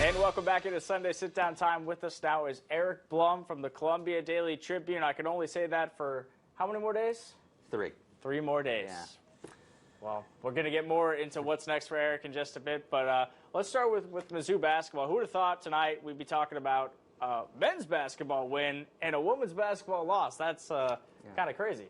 And welcome back into Sunday Sit Down Time. With us now is Eric Blum from the Columbia Daily Tribune. I can only say that for how many more days? 3. 3 more days. Yeah. Well, we're going to get more into what's next for Eric in just a bit, but let's start with Mizzou basketball. Who would have thought tonight we'd be talking about men's basketball win and a women's basketball loss? That's kind of crazy.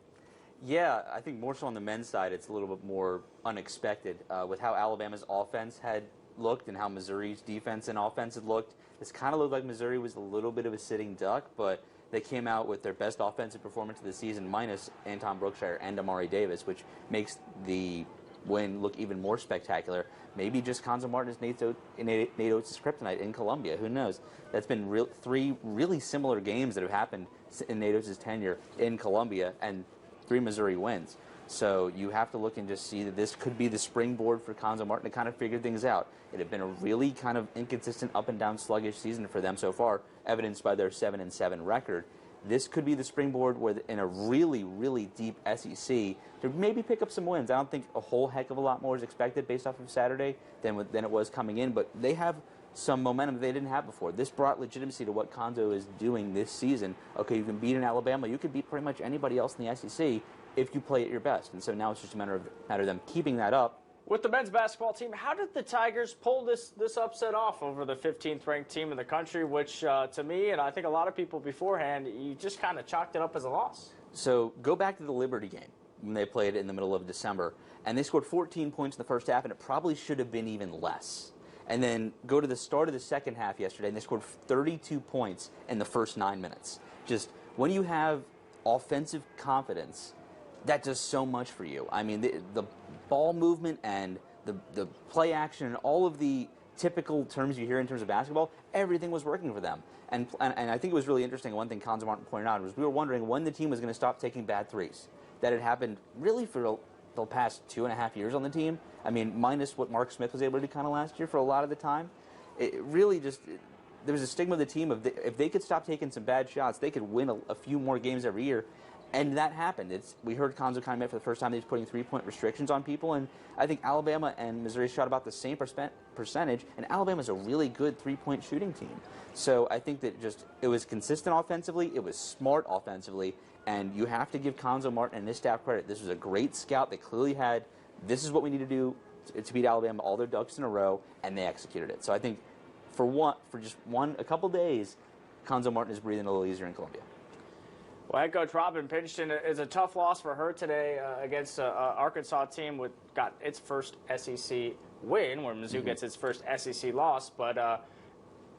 Yeah, I think more so on the men's side, it's a little bit more unexpected with how Alabama's offense had looked and how Missouri's defense and offense had looked. This kind of looked like Missouri was a little bit of a sitting duck, but they came out with their best offensive performance of the season minus Anton Brookshire and Amari Davis, which makes the win look even more spectacular. Maybe just Konzo Martin is Nate Oates' kryptonite in Columbia. Who knows? That's been 3 really similar games that have happened in Nate Oates' tenure in Columbia, and 3 Missouri wins. So you have to look and just see that this could be the springboard for Konzo Martin to kind of figure things out. It had been a really kind of inconsistent, up and down, sluggish season for them so far, evidenced by their 7-7 record. This could be the springboard where, in a really, really deep SEC, to maybe pick up some wins. I don't think a whole heck of a lot more is expected based off of Saturday than it was coming in, but they have some momentum that they didn't have before. This brought legitimacy to what Konzo is doing this season. Okay, you can beat an Alabama. You could beat pretty much anybody else in the SEC if you play at your best. And so now it's just a matter of them keeping that up. With the men's basketball team, how did the Tigers pull this upset off over the 15th ranked team in the country, which to me, and I think a lot of people beforehand, you just kind of chalked it up as a loss? So go back to the Liberty game when they played in the middle of December, and they scored 14 points in the first half, and it probably should have been even less. And then go to the start of the second half yesterday, and they scored 32 points in the first 9 minutes. Just when you have offensive confidence, that does so much for you. I mean, the ball movement and the play action and all of the typical terms you hear in terms of basketball, everything was working for them. And I think it was really interesting. One thing Konzo Martin pointed out was we were wondering when the team was going to stop taking bad threes. That had happened really for the past 2.5 years on the team. I mean, minus what Mark Smith was able to do kind of last year for a lot of the time. It really just, there was a stigma of the team of if they could stop taking some bad shots, they could win a few more games every year. And that happened. We heard Konzo kind of admit for the first time that he's putting 3-point restrictions on people, and I think Alabama and Missouri shot about the same percentage, and Alabama's a really good 3-point shooting team. So I think that it was consistent offensively, it was smart offensively, and you have to give Konzo Martin and his staff credit. This was a great scout. They clearly had, this is what we need to do to beat Alabama, all their ducks in a row, and they executed it. So I think for a couple days, Konzo Martin is breathing a little easier in Columbia. Well, head coach Robin Pingeton is a tough loss for her today against an Arkansas team that got its first SEC win, where Mizzou gets its first SEC loss. But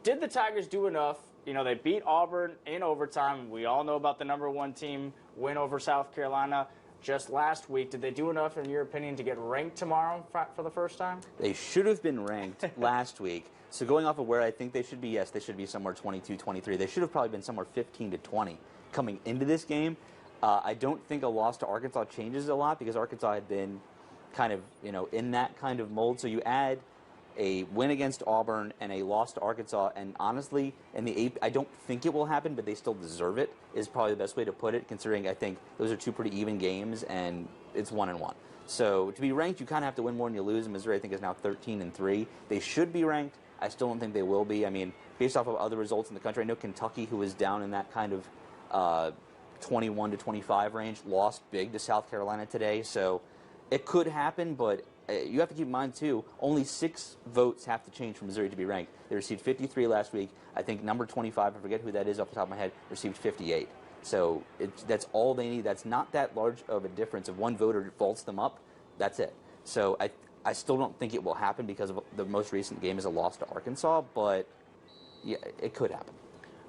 did the Tigers do enough? You know, they beat Auburn in overtime. We all know about the #1 team win over South Carolina just last week. Did they do enough, in your opinion, to get ranked tomorrow for the first time? They should have been ranked last week. So going off of where I think they should be, yes, they should be somewhere 22, 23. They should have probably been somewhere 15 to 20 coming into this game. I don't think a loss to Arkansas changes a lot because Arkansas had been kind of, in that kind of mold. So you add a win against Auburn and a loss to Arkansas, and honestly, I don't think it will happen, but they still deserve it, is probably the best way to put it, considering I think those are 2 pretty even games, and it's 1-1. So to be ranked, you kind of have to win more than you lose, and Missouri, I think, is now 13-3. They should be ranked. I still don't think they will be. I mean, based off of other results in the country, I know Kentucky, who was down in that kind of 21 to 25 range, lost big to South Carolina today, so it could happen, but you have to keep in mind, too, only 6 votes have to change for Missouri to be ranked. They received 53 last week. I think number 25, I forget who that is off the top of my head, received 58. So that's all they need. That's not that large of a difference. If one voter vaults them up, that's it. So I still don't think it will happen because of the most recent game is a loss to Arkansas, but yeah, it could happen.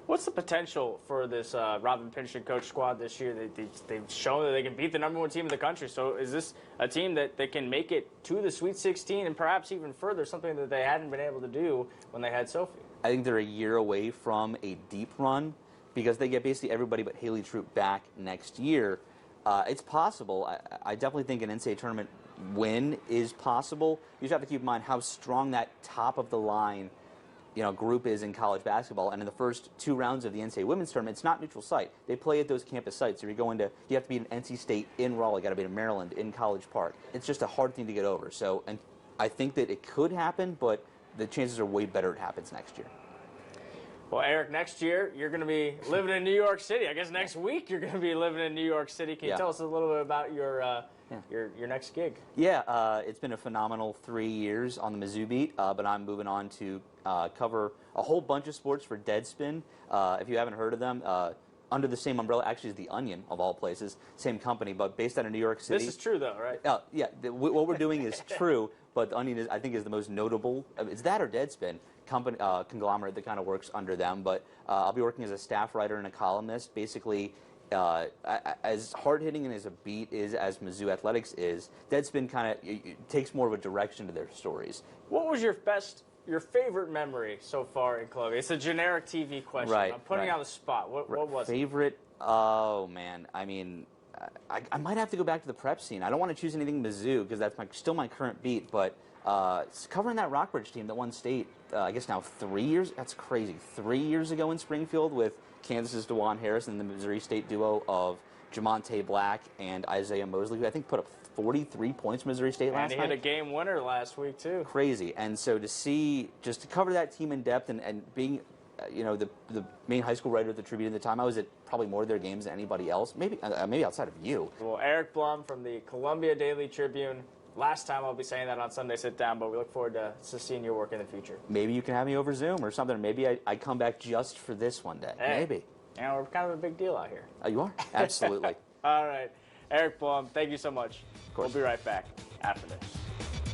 What's the potential for this Robin Pingeton coach squad this year? They've shown that they can beat the #1 team in the country. So is this a team that they can make it to the Sweet 16 and perhaps even further, something that they hadn't been able to do when they had Sophie? I think they're a year away from a deep run because they get basically everybody but Haley Troop back next year. It's possible. I definitely think an NCAA tournament win is possible. You just have to keep in mind how strong that top of the line group is in college basketball. And in the first 2 rounds of the NCAA women's tournament, it's not neutral site. They play at those campus sites. So you have to be an NC State in Raleigh, got to be in Maryland in College Park. It's just a hard thing to get over. So, and I think that it could happen, but the chances are way better it happens next year. Well, Eric, next year you're going to be living in New York City. I guess next week you're going to be living in New York City. Can you tell us a little bit about your next gig? Yeah, it's been a phenomenal 3 years on the Mizzou beat, but I'm moving on to cover a whole bunch of sports for Deadspin. If you haven't heard of them, under the same umbrella, actually is The Onion, of all places, same company, but based out of New York City. This is true, though, right? Yeah, what we're doing is true, but The Onion, I think, is the most notable. It's that or Deadspin. Company, conglomerate that kind of works under them, but I'll be working as a staff writer and a columnist. Basically, as hard-hitting and as a beat is as Mizzou Athletics is, Deadspin kind of takes more of a direction to their stories. What was your favorite memory so far in Columbia? It's a generic TV question. Right, I'm putting you on the spot. What was it? Favorite? Oh, man. I mean, I might have to go back to the prep scene. I don't want to choose anything Mizzou because that's still my current beat, but covering that Rockbridge team that won state, I guess now 3 years, that's crazy, 3 years ago in Springfield with Kansas's DeJuan Harris and the Missouri State duo of Jamonte Black and Isaiah Mosley, who I think put up 43 points for Missouri State last night. And he hit a game winner last week, too. Crazy. And so to cover that team in depth and being the main high school writer at the Tribune at the time, I was at probably more of their games than anybody else, maybe outside of you. Well, Eric Blum from the Columbia Daily Tribune. Last time I'll be saying that on Sunday Sit Down, but we look forward to seeing your work in the future. Maybe you can have me over Zoom or something. Maybe I come back just for this one day. Hey, maybe. We're kind of a big deal out here. You are? Absolutely. All right. Eric Blum, thank you so much. Of course. We'll be right back after this.